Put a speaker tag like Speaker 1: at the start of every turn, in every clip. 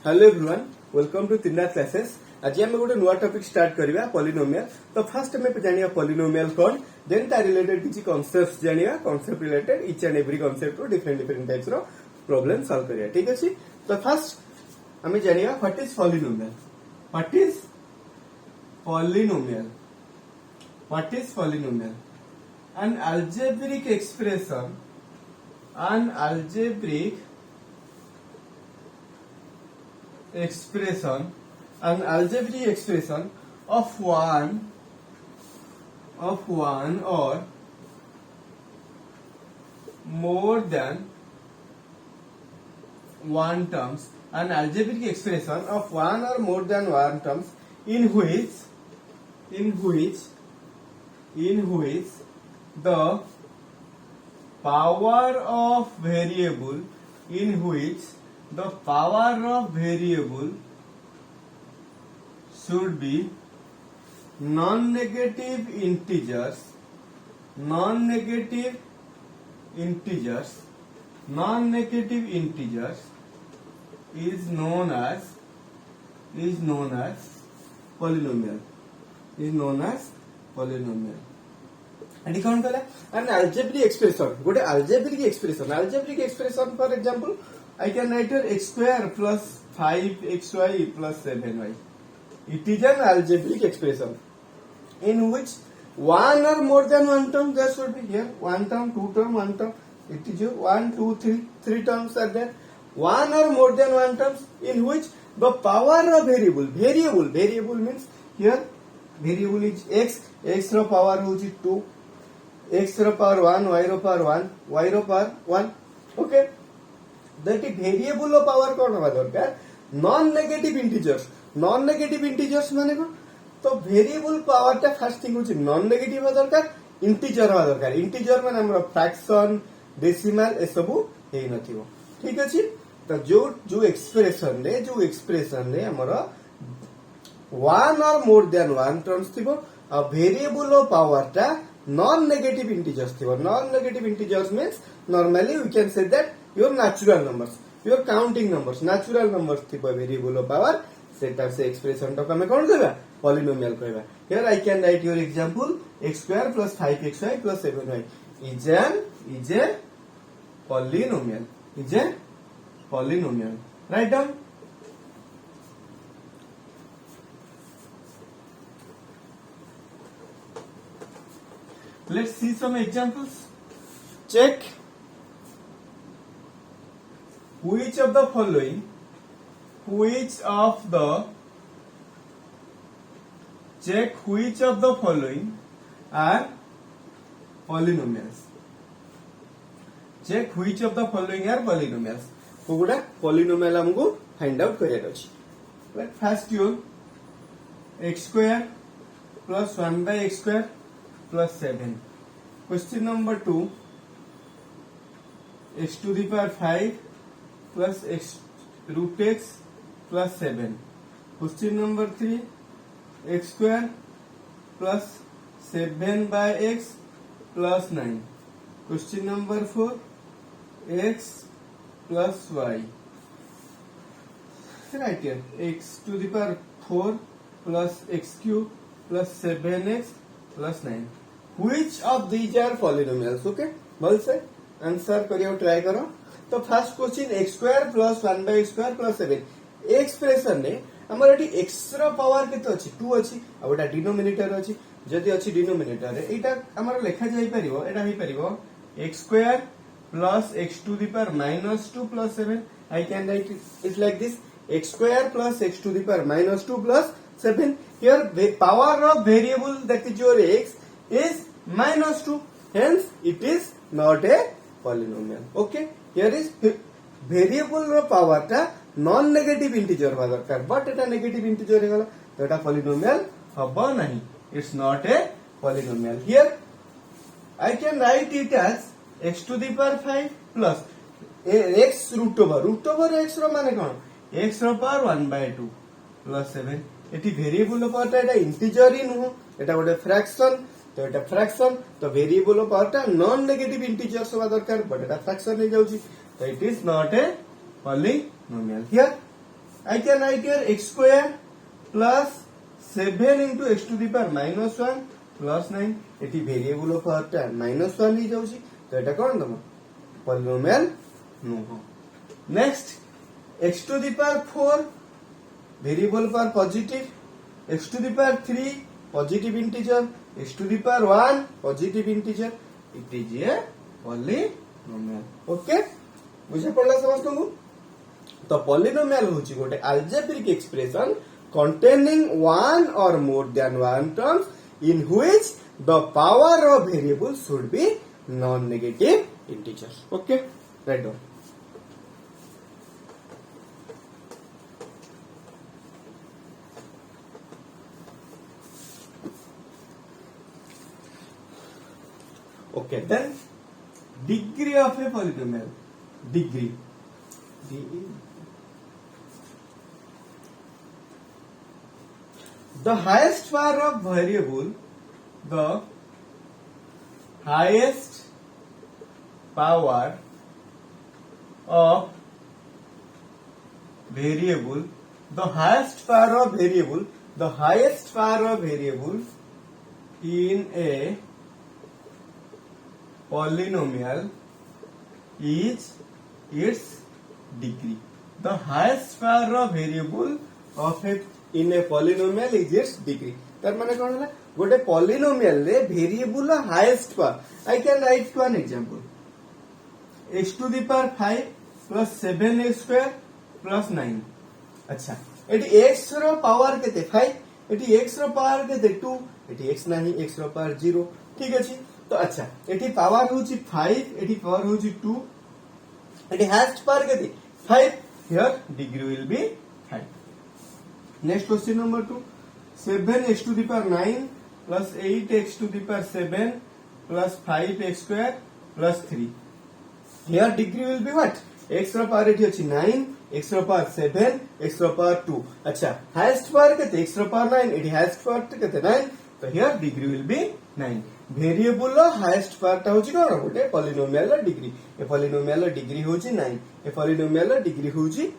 Speaker 1: Hello everyone, welcome to तिना classes. आज आम गोटे नुआ टॉपिक स्टार्ट करबा पॉलिनोमियल। तो फर्स्ट हमें जानिया पॉलिनोमियल कौन, देन ता रिलेटेड किछि कांसेप्ट्स जानिया, concept related each and every concept रो डिफरेंट डिफरेंट टाइप्स रो प्रॉब्लम सॉल्व करिया। ठीक अछि, तो फर्स्ट हमें जानिया what is polynomial. What is polynomial? What is polynomial? An algebraic expression, an algebraic expression, an algebraic expression of one or more than one terms, an algebraic expression of one or more than one terms in which the power of variable should be non-negative integers is known as polynomial. And कौन कहला? An algebraic expression. गोटे algebraic expression for example, I can write here x square plus 5xy plus 7y. It is an algebraic expression in which one or more than one term there should be here. One term, two term, one term. It is 1, 2, 3. Three terms are there. One or more than one terms in which the power of variable means here variable is x. X ro power होची 2. X रो power 1, y रो power 1, y रो power 1. Okay, that variable रो power कोन होबा दरकार? Non negative integers माने को? तो वेरिएबल पावर ता फर्स्ट थिंग होची नॉन नेगेटिव हो दरकार, इंटीजर हो दरकार। इंटीजर माने हमरो फ्रैक्शन, डेसिमल ए सब हेई नथिबो। ठीक अछि, तो जो एक्सप्रेशन रे हमरो वन और मोर देन वन टर्म्स थिबो आ वेरिएबल रो पावर ता non-negative integers thibo. Non-negative integers means normally we can say that your natural numbers, your counting numbers, natural numbers thibo variable of power सेटा से expression to हमें कौन कहबा? Polynomial कहबा। Here I can write your example x square plus 5xy plus 7y is a polynomial. Write down. Let's see some examples. Check which of the following are polynomials. Check which of the following are polynomials. तो गुड़ा polynomial हमको find out career अछि. Let first you x square plus 1 by x square plus 7. Question number 2, x to the power 5 plus x root x plus 7. Question number 3, x square plus 7 by x plus 9. Question number 4, x plus y. Right here, x to the power 4 plus x cube plus 7x plus 9. Which of these are polynomials? Okay, बोल से answer करियो, try करो। तो first question x square plus 1 by x square plus 7 expression ने हमर eighty x रो power केते अछि? 2 अछि। आ ओटा डिनोमिनेटर अछि। जदि अछि डिनोमिनेटर रे एटा हमर लेखा जाई परिबो, एटा ही परिबो x square plus x to the power minus 2 plus 7. I can write it like this: x square plus x to the power minus 2 plus 7. Here the power of variable, that is your x, is minus 2. Hence it is not a polynomial. Okay, here is variable ro power ta non negative integer होगा दरकार, but Etah negative integer हे गला तो एटा polynomial हबो नहीं. It's not a polynomial. Here I can write it as x to the power 5 plus x root over x रो माने कोन? x रो पावर 1 by 2 plus 7. एटी वेरिएबल पावर ता एटा इंटीजर ही नुह, एटा गोटे फ्रैक्शन, तो एटा फ्रैक्शन, तो वेरिएबल पावर ता नॉन नेगेटिव इंटीजर्स होबा दरकार, बट एटा फ्रैक्शन हे जाउची, तो it is not a polynomial. Here I can write here x square plus 7 into x to the power minus 1 plus 9. एटी वेरिएबल पावर टा minus 1 ही जाउची तो एटा कोन दम पॉलिनोमियल नुह. Next x to the power 4 variable power positive, x to the power 3 positive integer, x to the power 1 positive integer. It is a polynomial. Okay बुझे पड़ला समस्त को. तो पॉलिनोमियल होची गोटे algebraic expression containing one or more than one terms in which the power of variable should be non-negative integers. Okay, write down. Okay, then degree of a polynomial. Degree. The highest power of variable, the highest power of variable, the highest power of variable, the highest power of variable in a polynomial is its degree. The highest power of variable of a in a polynomial is its degree. तार माने कोन होला गोटे polynomial रे variable highest power. I can write one example. x to the power 5 plus 7x square plus 9. अच्छा एटी x रो power केते 5, eighty x रो पावर केते 2, एटी x नाही x रो पावर 0. ठीक अछि. तो अच्छा एटी पावर होची 5, एटी पावर होची 2, एटी हाईएस्ट पावर केते 5. Here degree will be 5. Next question number 2. 7x to the power 9 plus 8x to the power 7 plus 5x square plus 3. Here degree will be what? x रो power एठी अछि 9, x रो power 7, x रो power 2. अच्छा highest power केते x रो power 9, एठी highest power केते 9. तो here degree will be 9. Variable रो हाईएस्ट पावर ता होछि कोन गोटे पॉलिनोमियल रो डिग्री. ए पॉलिनोमियल रो डिग्री होछि 9, ए पॉलिनोमियल रो डिग्री होछि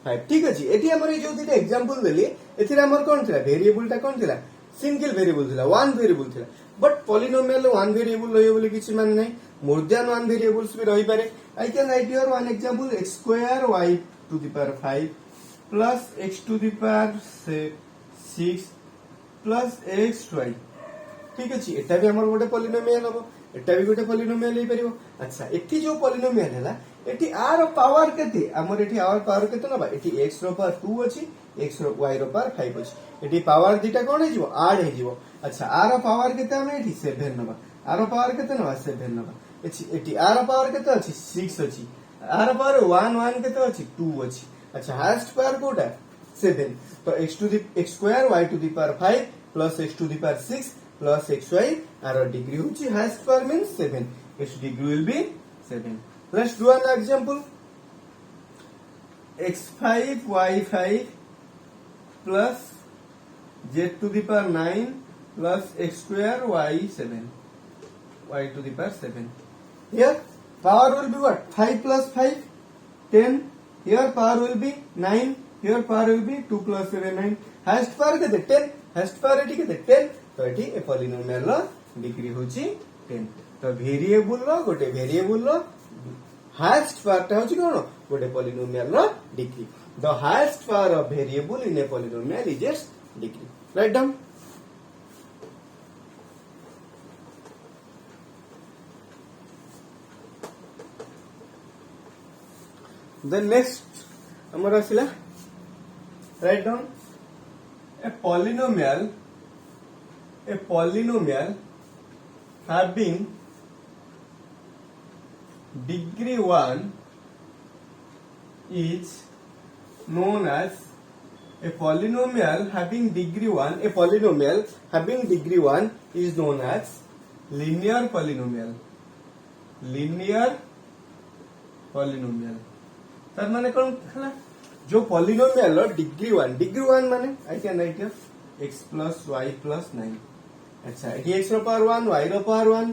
Speaker 1: 5. ठीक अछि. एठी हमर जो दिटा एग्जांपल देली एथिरा हमर कोन थिला वेरिएबल ता कोन थिला सिंगल वेरिएबल थिला, वन वेरिएबल थिला. बट पॉलिनोमियल वन वेरिएबल रहियो बोली किछि मान नै. मोर देन वन वेरिएबल्स भी रहि पारे. I can write here one example x square y to the power 5 plus x to the power 6 plus xy. ठीक अछि. एटा भी हमर गोटे पॉलिनोमियल हबो, एटा भी गोटे पॉलिनोमियल हे परिबो. अच्छा एठी जो पॉलिनोमियल हैला एठी r पावर केते हमर एठी r पावर केते नबा एठी x रो पावर 2 अछि, x रो y रो पावर 5 अछि. एठी पावर दिटा कोन हे जिवो ऐड हे जिवो. अच्छा r पावर केते हम एठी 7 नबा, r पावर केते नबा 7 नबा. एठी r पावर केते अछि 6 अछि, r पावर 1 केते अछि 2 अछि. अच्छा हाईएस्ट पावर कोटा 7. तो x to the x square y to the power 5 plus x to the power 6 plus xy r degree होछि highest power means 7. its degree will be 7. Let's do an example. x5 y5 plus z to the power 9 plus x square y7 y to the power 7. Here power will be what? 5 plus 5 10. Here power will be 9. Here power will be 2 plus 7 9. Highest power केते 10. Highest power एठी केते 10. तो एठी ए polynomial रो degree होची 10. तो variable रो गोटे variable रो हाईएस्ट पावर ता होची कोन गोटे पॉलिनोमियल रो degree. The highest power of variable in a polynomial is its degree. Right down. Then next हमर आसिला write down a polynomial having degree 1 is known as a polynomial having degree 1 is known as linear polynomial. तार माने कोन हला जो polynomial रो degree 1 माने आई can write here x plus y plus 9. अच्छा एठी x रो पावर 1 y रो पावर 1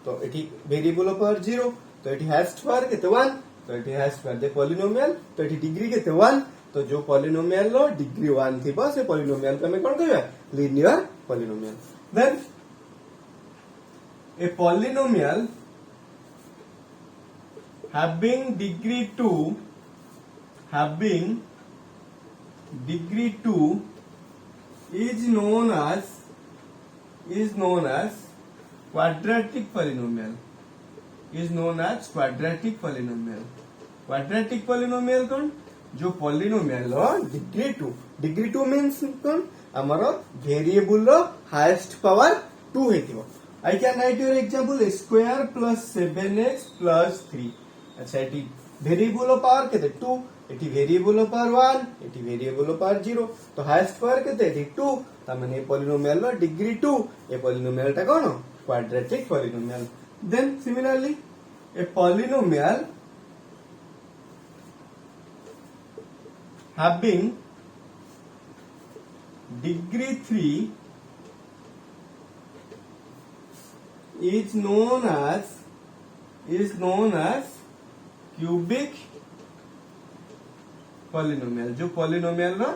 Speaker 1: तो एठी वेरिएबल रो पावर 0 तो एठी हाईएस्ट पावर केते 1 तो एठी हाईएस्ट पावर दे पॉलिनोमियल तो एठी डिग्री केते 1 तो जो पॉलिनोमियल रो डिग्री 1 थिबो से पॉलिनोमियल को हमें कोन कहबा linear polynomial then a polynomial having degree 2 is known as quadratic polynomial quadratic polynomial कौन जो polynomial रो degree 2 means कौन हमारा variable row highest power 2 हेतिबो I can write your example square plus 7x plus 3 अच्छा eighty variable power केते 2 एटी variable power 1 एटी variable power 0 तो highest power केते एटी 2 त माने पॉलिनोमियल रो डिग्री 2 ए पॉलिनोमियल ता कोन quadratic polynomial then similarly a polynomial having degree 3 is known as cubic polynomial जो पॉलिनोमियल रो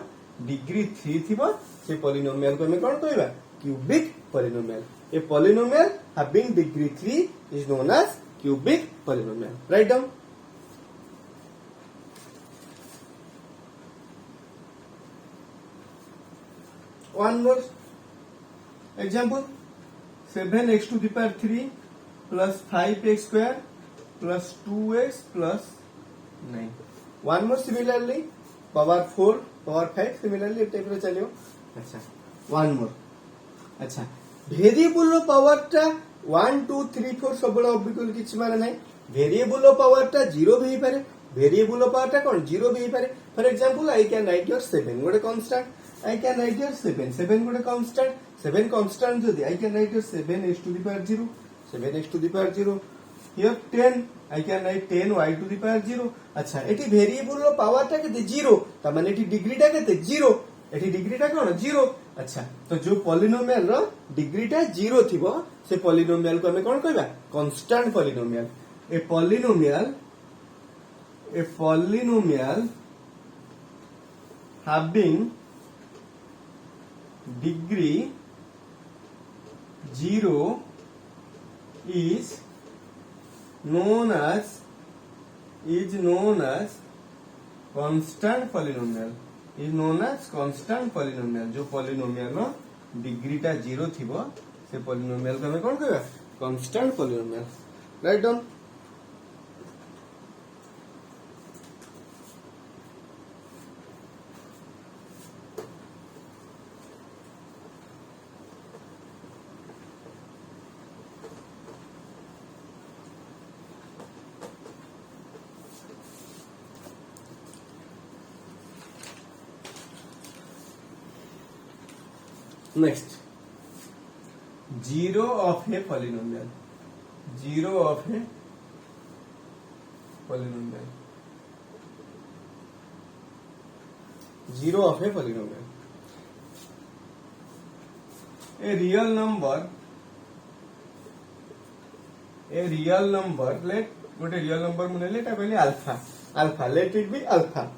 Speaker 1: डिग्री 3 थिबो से पॉलिनोमियल को हमें कोन कहबा cubic polynomial a polynomial having degree 3 is known as cubic polynomial right down one more example 7x to the power 3 plus 5x square plus 2x plus 9 one more similarly power 4 power 5 similarly type रे चलियो अच्छा one more अच्छा variable रो power टा 1 2 3 4 सब बड़ा बिल्कुल किछ माने नै वेरिएबल रो पावर टा 0 भी पारे वेरिएबल रो पावर टा कोन 0 भी पारे for example I can write your 7 गोटे constant I can write your 7 गोटे कांस्टेंट 7 कांस्टेंट जदी आई can write your 7x to the power 0 7x to the power 0 here 10 I can write 10y to the power 0 अच्छा eighty variable रो power टा केते 0 त माने eighty degree टा केते 0 एटी डिग्री टा कोन 0 अच्छा तो जो पॉलिनोमियल रो डिग्री टा 0 थिबो से पॉलिनोमियल को हमें कोन कहबा constant polynomial a polynomial having degree 0 is known as constant polynomial जो polynomial रो डिग्री टा 0 थिबो से polynomial को हमें कोन कहबा constant polynomial right down Next, 0 of a polynomial. 0 of a polynomial. 0 of a polynomial. A real number. Let what a real number मुने let पहले alpha. Let it be alpha.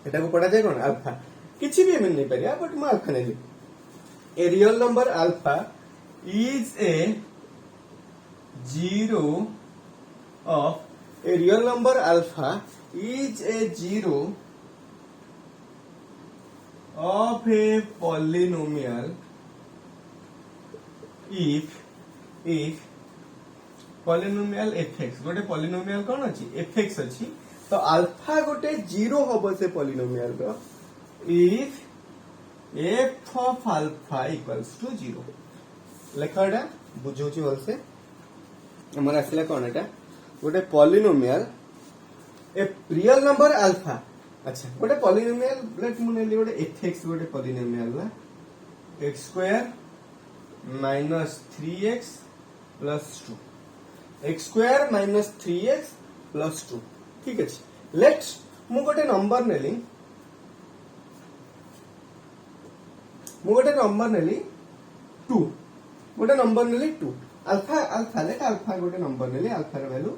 Speaker 1: एटा को पढ़ा जाए कौन alpha. किसी भी में नहीं पढ़िया but मैं alpha नहीं ली. A real number alpha is a zero of a real number alpha is a zero of a polynomial if polynomial fx गोटे polynomial कौन अच्छी fx अच्छी तो alpha गोटे zero होबो से polynomial row if f of alpha equals to 0 लेखाटा बुझौची बोलसे हमर आसला कोन एटा गोटे polynomial a real number alpha अच्छा गोटे पॉलिनोमियल लेट मुनेली गोटे fx गोटे पॉलिनोमियल ला x² - 3x + 2 x² - 3x + 2 ठीक अछि लेट्स मु गोटे नंबर नेली 2 गोटे नंबर नेली 2 अल्फा लेट अल्फा गोटे नंबर नेली अल्फा र वैल्यू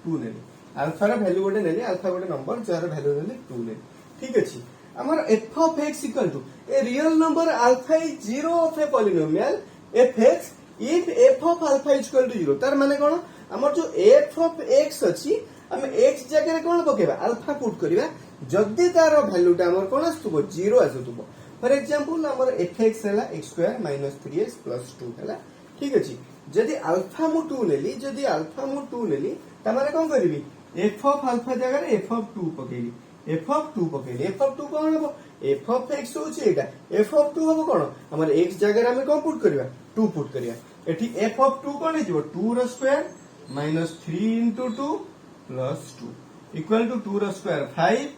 Speaker 1: 2 नेली अल्फा र वैल्यू गोटे नेली अल्फा गोटे नंबर जार वैल्यू नेली 2 नेली ठीक अछि हमर f of x equal to a real number alpha is zero of a polynomial fx if f of alpha is equal to 0 तार माने कोन हमर जो f of x अछि हम x जगह रे कोन पकेबा अल्फा पुट करिबा जदी तार वैल्यूटा हमर कोन आसुबो 0 आसुबो फॉर एग्जांपल हमर fx हला x² - 3x + 2 हला ठीक अछि जदी अल्फा मु 2 लेली जदी अल्फा मु 2 लेली त माने कोन करबी f of alpha जगह रे f of 2 पकेबी f of 2 पकेली f of 2 कोन हबो f of x होची एटा f of 2 हबो कोन हमर x जगह रे हम कोन पुट करबा 2 पुट करिया एठी f of 2 कोन हिजबो 2 रो स्क्वायर - 3 * 2 + 2 इक्वल टू 2 रो स्क्वायर 5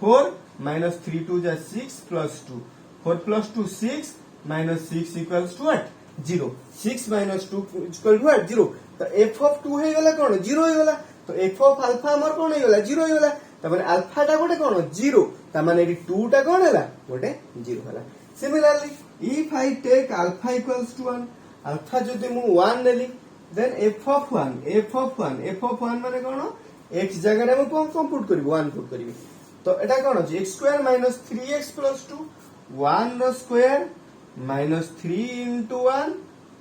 Speaker 1: 4 - 3 2 जा 6 + 2 4 + 2 6 - 6 equals to what 0 6 - 2 equal to what 0 तो f of 2 हे गला कोन 0 हे गला तो f of alpha हमर कोन हे गला 0 हे गला त माने अल्फा टा गोटे कोन 0 त माने 2 टा कोन हला गोटे 0 हला similarly if I take alpha equals to 1 alpha जदि मु 1 लेली देन f of 1 माने कोन x जगह रे मु कोन पुट करबो 1 पुट करबी तो एटा कोन अछि x² - 3x + 2 1 रो स्क्वायर - 3 * 1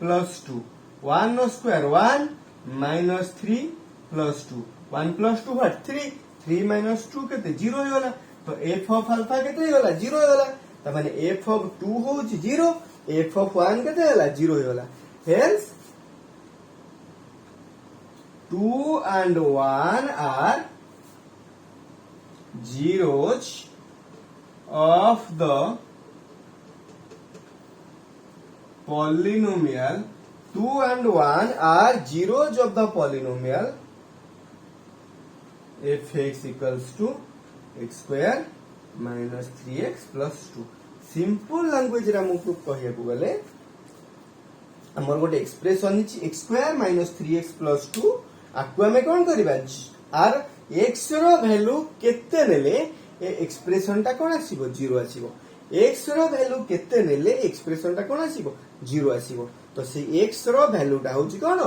Speaker 1: + 2 1 रो स्क्वायर 1 - 3 + 2 1 + 2 व्हाट 3 3 - 2 केते 0 हे गला तो f of alpha केते हे गला 0 हे गला त माने f of 2 होची 0 f of 1 केते हला 0 हे गला hence 2 and 1 are zeros of the polynomial 2 and 1 are zeros of the polynomial fx equals to x² - 3x + 2 simple language रा मु कहिया को गले हमर गोटे एक्सप्रेशन अछि x² - 3x + 2 आकु हमें कोन करबा आर x रो वैल्यू केते नेले ए एक्सप्रेशन टा कोन आसीबो 0 आसीबो x रो वैल्यू केते नेले एक्सप्रेशन टा कोन आसीबो 0 आसीबो तो से x रो वैल्यू टा होची कोन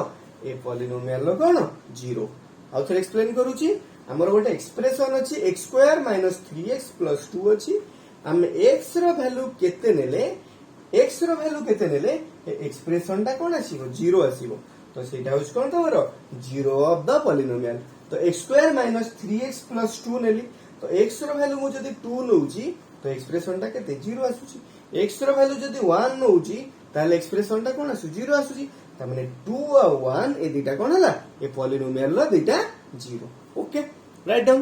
Speaker 1: ए पॉलिनोमियल रो कोन 0 आउ थोर एक्सप्लेन करूची हमर गोटे एक्सप्रेशन अछि x² - 3x + 2 अछि हम x रो वैल्यू केते नेले x रो वैल्यू केते नेले ए एक्सप्रेशन टा कोन आसीबो 0 आसीबो तो सेटा होच कोन तमरो 0 ऑफ द पॉलिनोमियल तो x² - 3x + 2 नेली तो x रो वैल्यू मु जदी 2 नउची तो एक्सप्रेशन टा केते 0 आसुची x रो वैल्यू जदी 1 नउची ताले एक्सप्रेशन टा कोन आसु 0 आसुची त माने 2 और 1 ए दिटा कोन हला ए पॉलिनोमियल लो दिटा 0 okay right down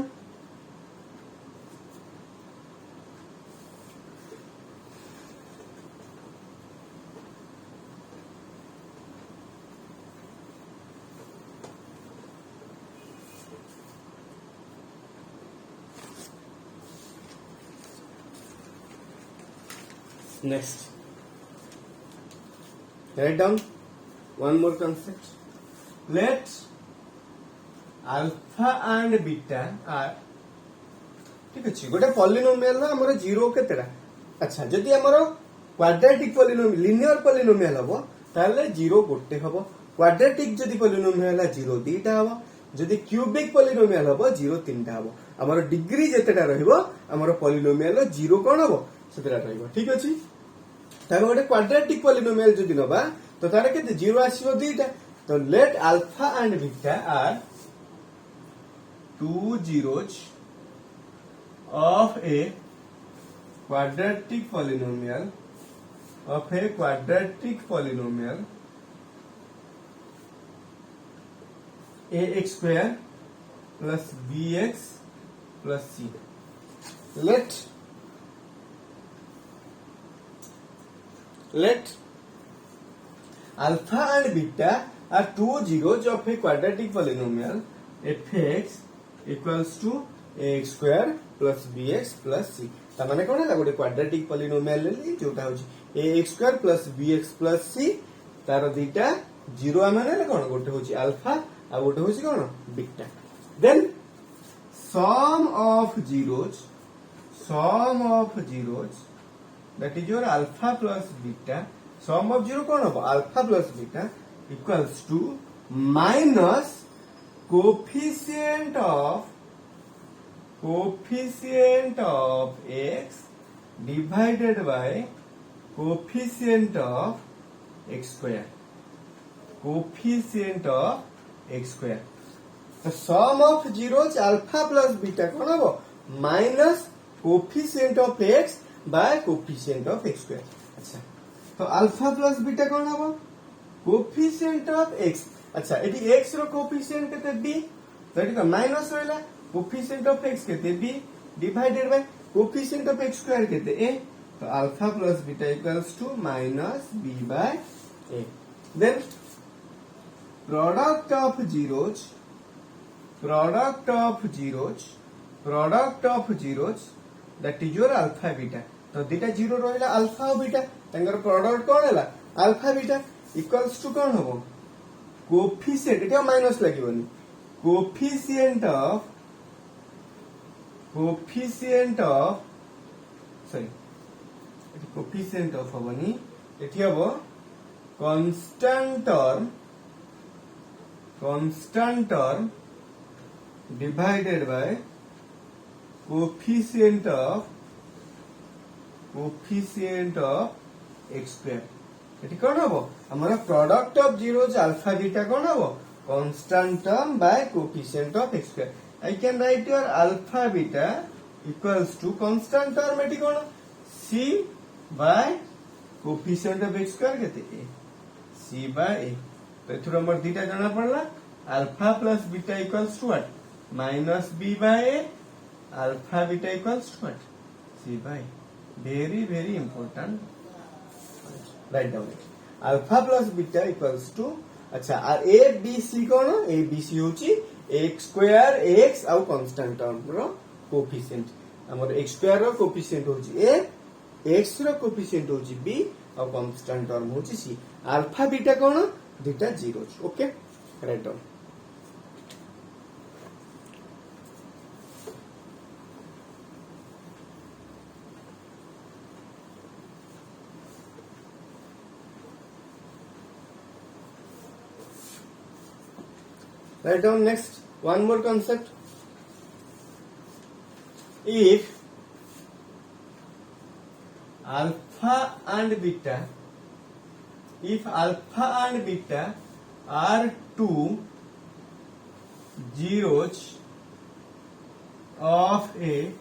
Speaker 1: next write down one more concept let alpha and beta are ठीक अछि गोटे पॉलिनोमियल रो हमर 0 केतेडा अच्छा जदी हमर क्वाड्रेटिक पॉलिनोमियल लिनियर पॉलिनोमियल हबो ताले 0 गोटे हबो क्वाड्रेटिक जदी पॉलिनोमियल है 0 दीटा हबो जदी क्यूबिक पॉलिनोमियल हबो 0 तीनटा हबो हमर डिग्री जेतेटा रहइबो हमर पॉलिनोमियल रो 0 कोन हबो सेतेटा रहइबो ठीक अछि तार गोटे क्वाड्रेटिक पॉलिनोमियल जदी नबा तो तारे केते 0 आसीबो दीटा तो let alpha and beta are two zeros of a quadratic polynomial ax square plus bx plus c. Let alpha and beta are two zeros of a quadratic polynomial fx equals to ax square plus bx plus c. तामाने कोन है गोटे quadratic polynomial लेली जोटा होची ax square plus bx plus c तार दीटा 0 आमाने कोन गोटे होची alpha आ गोटे होची कोन beta then sum of zeros that is your alpha plus beta sum of 0 कोन हो alpha plus beta equals to minus coefficient of coefficient of x divided by coefficient of x square. Coefficient of x square. The sum of zeros alpha plus beta कौन होगा minus coefficient of x by coefficient of x square. अच्छा तो alpha plus beta कौन होगा coefficient of x. अच्छा एटी x रो coefficient केते b तो एटी माइनस रहला कोफिशिएंट ऑफ x केते b divided by coefficient of x square केते a. तो alpha plus beta equals to minus b by a. Then product of zeros that is your alpha beta. तो दिटा zero रहिला alpha और beta तंगर product कोन हैला अल्फा बीटा इक्वल्स टू कोन होबो कोफिशिएंट एटा माइनस लागिवनी coefficient of sorry coefficient of होबनी एठी होबो constant term divided by coefficient of x square. एटी कौन होबो हमारा product of zeros alpha beta कौन होबो constant term by coefficient of x square. I can write your alpha beta equals to constant term एटी कौन c by coefficient of x square केते a c by a. तो एथुर हमर दीटा जाना पड़ला alpha plus beta equals to what minus b by a. Alpha beta equals to what c by. Very very important right down alpha plus beta equals to. अच्छा और a b c कोन a b c होची x square x आउ constant term रो coefficient. हमर x square रो coefficient होची a x रो कोफिशिएंट होची b आउ कांस्टेंट टर्म होची c. अल्फा बीटा कोन दुटा zeros. Okay right down. Write down next one more concept. If alpha and beta are two zeros of a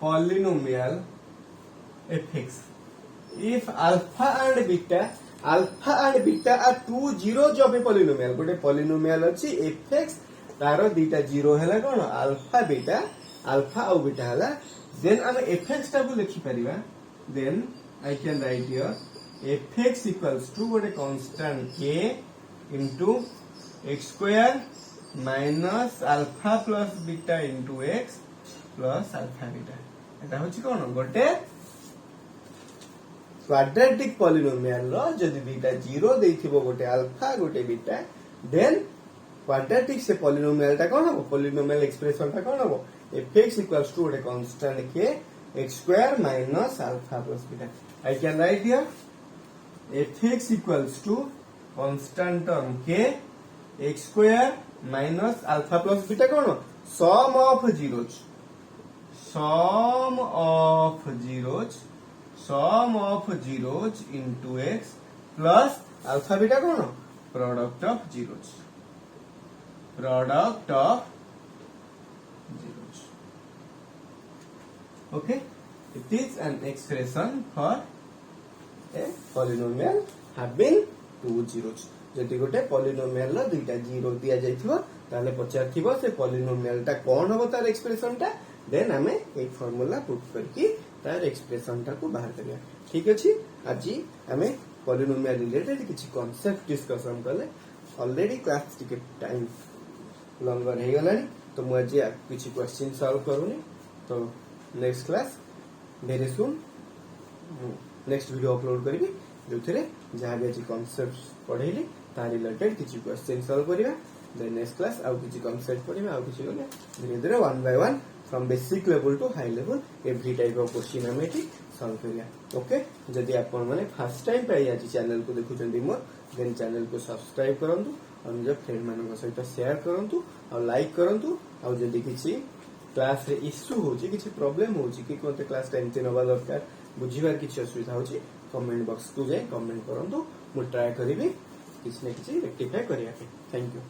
Speaker 1: polynomial fx. If alpha and beta are two zeros of a polynomial. गोटे polynomial अछि fx तारो दीटा zero हैला कोन alpha beta alpha और beta हैला. Then हम fx टा को लिखि परिबा. Then I can write here fx equals to गोटे constant k into x square minus alpha plus beta into x plus alpha beta. एटा होछि कोन गोटे क्वाड्रेटिक पॉलिनोमियल रो जदि बीटा जीरो देथिबो गोटे अल्फा गोटे बीटा देन क्वाड्रेटिक से पॉलिनोमियल टा कोन हो पॉलिनोमियल एक्सप्रेशन टा कोन हो fx equals to गोटे constant k x square minus alpha plus beta. I can write here fx equals to constant term k x square minus alpha plus beta कोन हो sum of zeros into x plus alpha beta कोन हो product of zeros. Okay, it is an expression for a polynomial having two zeros. जदि गोटे polynomial ला दुईटा zero दिया जाइथिबो ताले पचारथिबो से polynomial टा कोन होबो तार एक्सप्रेशन टा देन हमें एक फार्मूला पुट करके तार एक्सप्रेशन टा को बाहर करिया. ठीक अछि आजि हमें पॉलिनोमियल रिलेटेड किछि कांसेप्ट डिस्कशन करले. ऑलरेडी क्लास टिके टाइम लॉन्गर हे गलानी तो मु आज किछि क्वेश्चन सॉल्व करूनी. तो next class very soon next video upload करी जो थे जहाँ भी अच्छी कॉन्सेप्ट पढ़ेली ता रिलेटेड किसी क्वेश्चन सॉल्व करिया. देन नेक्स्ट क्लास आउ किसी कॉन्सेप्ट पढ़िबा आउ किसी गले धीरे धीरे one by one from basic level to high level every type of question हमें सॉल्व करिया. ओके जदि आपण माने फर्स्ट टाइम पे आज चैनल को देखुचंदी मोर देन चैनल को सब्सक्राइब करंतु निज फ्रेंड मान सहित शेयर करंतु और लाइक करंतु और जदि किसी क्लास रे इश्यू होची किसी प्रॉब्लम होची कि कोते क्लास टा एमती नबा दरकार बुझिबार किसी असुविधा होची कमेंट बॉक्स को जाए कमेंट करंतु मु ट्राई करिवि किसी न किसी रेक्टिफाई करिया के थैंक यू।